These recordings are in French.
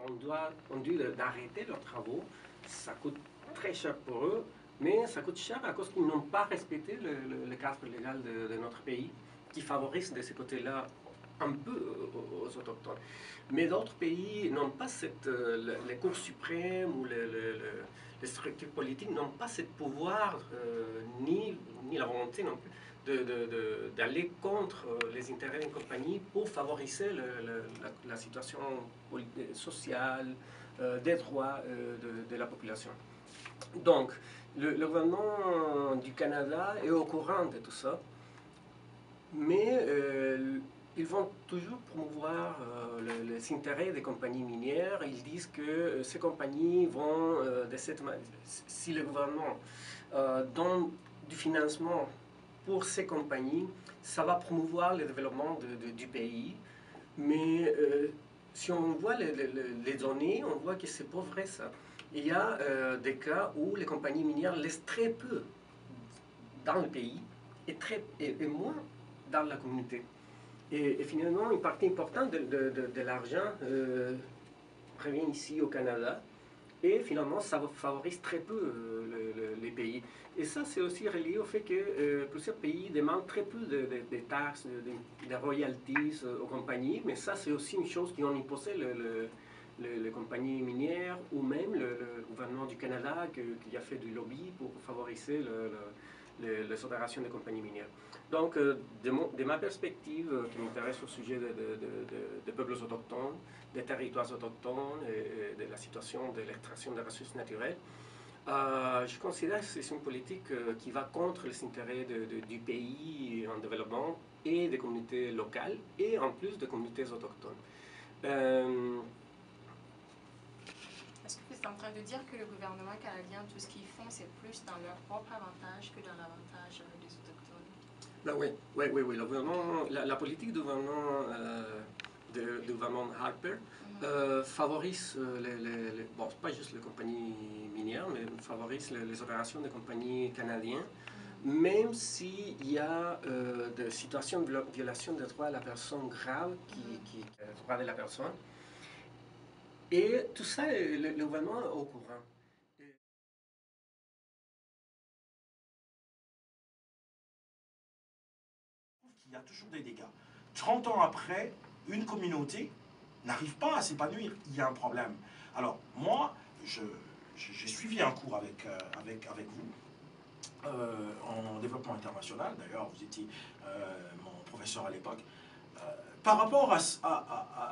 ont dû d'arrêter leurs travaux. Ça coûte très cher pour eux, mais ça coûte cher à cause qu'ils n'ont pas respecté le cadre légal de notre pays, qui favorise de ce côté-là un peu aux autochtones. Mais d'autres pays n'ont pas les cours suprêmes ou les structures politiques n'ont pas ce pouvoir, ni la volonté non plus, d'aller contre les intérêts d'une compagnie pour favoriser la situation sociale, des droits de la population. Donc, le gouvernement du Canada est au courant de tout ça, mais ils vont toujours promouvoir les intérêts des compagnies minières. Ils disent que ces compagnies vont, si le gouvernement donne du financement pour ces compagnies, ça va promouvoir le développement du pays. Mais si on voit les données, on voit que c'est pas vrai ça. Il y a des cas où les compagnies minières laissent très peu dans le pays et moins dans la communauté. Et finalement, une partie importante de l'argent revient ici au Canada. Et finalement, ça favorise très peu les pays. Et ça, c'est aussi relié au fait que plusieurs pays demandent très peu de taxes, de royalties aux compagnies. Mais ça, c'est aussi une chose qui ont imposé les compagnies minières ou même le gouvernement du Canada qui a fait du lobby pour favoriser les opérations des compagnies minières. Donc, de ma perspective, qui m'intéresse au sujet des peuples autochtones, des territoires autochtones et de la situation de l'extraction des ressources naturelles, je considère que c'est une politique qui va contre les intérêts du pays en développement et des communautés locales et en plus des communautés autochtones. Est-ce que vous êtes en train de dire que le gouvernement canadien, tout ce qu'ils font, c'est plus dans leur propre avantage que dans l'avantage des autochtones? Ben oui. Le gouvernement, la politique du gouvernement, Harper favorise bon, pas juste les compagnies minières, mais favorise les opérations des compagnies canadiennes, même s'il y a des situations de violation des droits de la personne graves, qui droits de la personne. Et tout ça, le gouvernement est au courant. Il y a toujours des dégâts. 30 ans après, une communauté n'arrive pas à s'épanouir. Il y a un problème. Alors, moi, j'ai suivi un cours avec vous en développement international. D'ailleurs, vous étiez mon professeur à l'époque. Par rapport à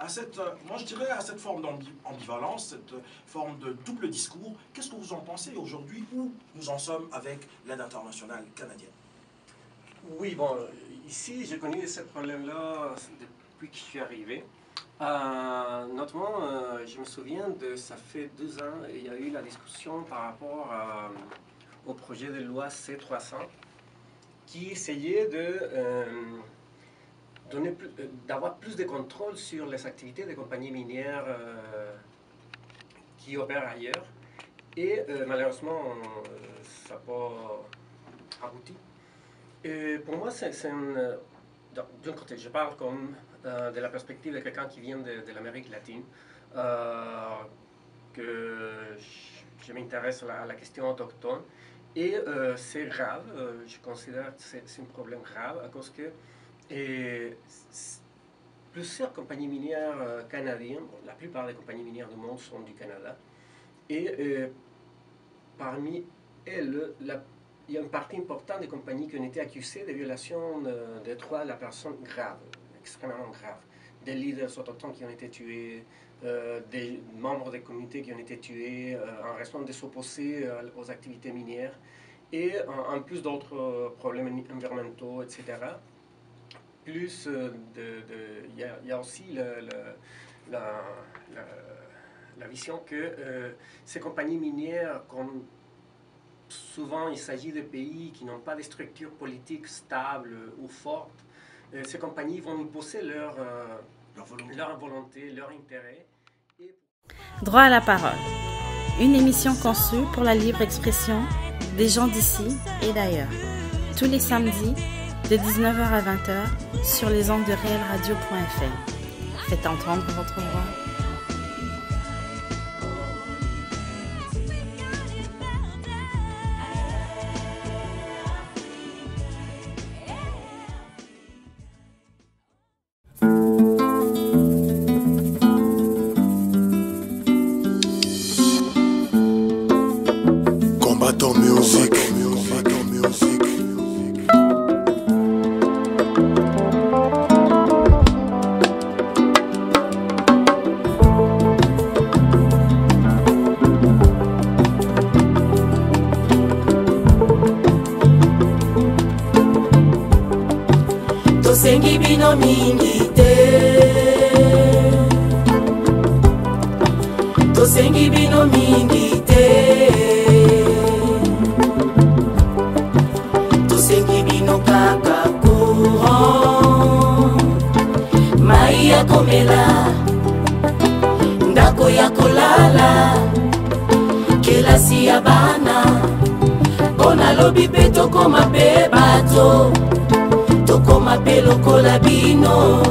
cette, moi je dirais à cette forme d'ambivalence, cette forme de double discours, qu'est-ce que vous en pensez aujourd'hui où nous en sommes avec l'aide internationale canadienne? Oui, bon, ici j'ai connu ce problème-là depuis que je suis arrivé. Notamment, je me souviens ça fait 2 ans, il y a eu la discussion par rapport au projet de loi C-300 qui essayait d'avoir plus de contrôle sur les activités des compagnies minières qui opèrent ailleurs. Et malheureusement, ça n'a pas abouti. Et pour moi, d'un côté, je parle comme de la perspective de quelqu'un qui vient de l'Amérique latine, que je m'intéresse à la question autochtone. Et c'est grave, je considère que c'est un problème grave à cause que plusieurs compagnies minières canadiennes, la plupart des compagnies minières du monde sont du Canada, et parmi elles, il y a une partie importante des compagnies qui ont été accusées de violations des droits de la personne graves, extrêmement graves. Des leaders autochtones qui ont été tués, des membres des communautés qui ont été tués en raison de s'opposer aux activités minières, et en plus d'autres problèmes environnementaux, etc. Plus, il y a aussi la vision que ces compagnies minières, comme souvent il s'agit de pays qui n'ont pas de structure politique stable ou forte, ces compagnies vont imposer leur volonté, leur intérêt. Droit à la parole. Une émission conçue pour la libre expression des gens d'ici et d'ailleurs. Tous les samedis, de 19h à 20h, sur les ondes de réelradio.fm. Faites entendre votre voix. Combattant musique. Tosengi bino mingi te, tosengi bino mingi te, tosengi bino kaka courant, mai ya komela, ndako ya kolala, kelasi ya bana, pona lobi pe tokoma pe bato, tokoma pe lokola bino.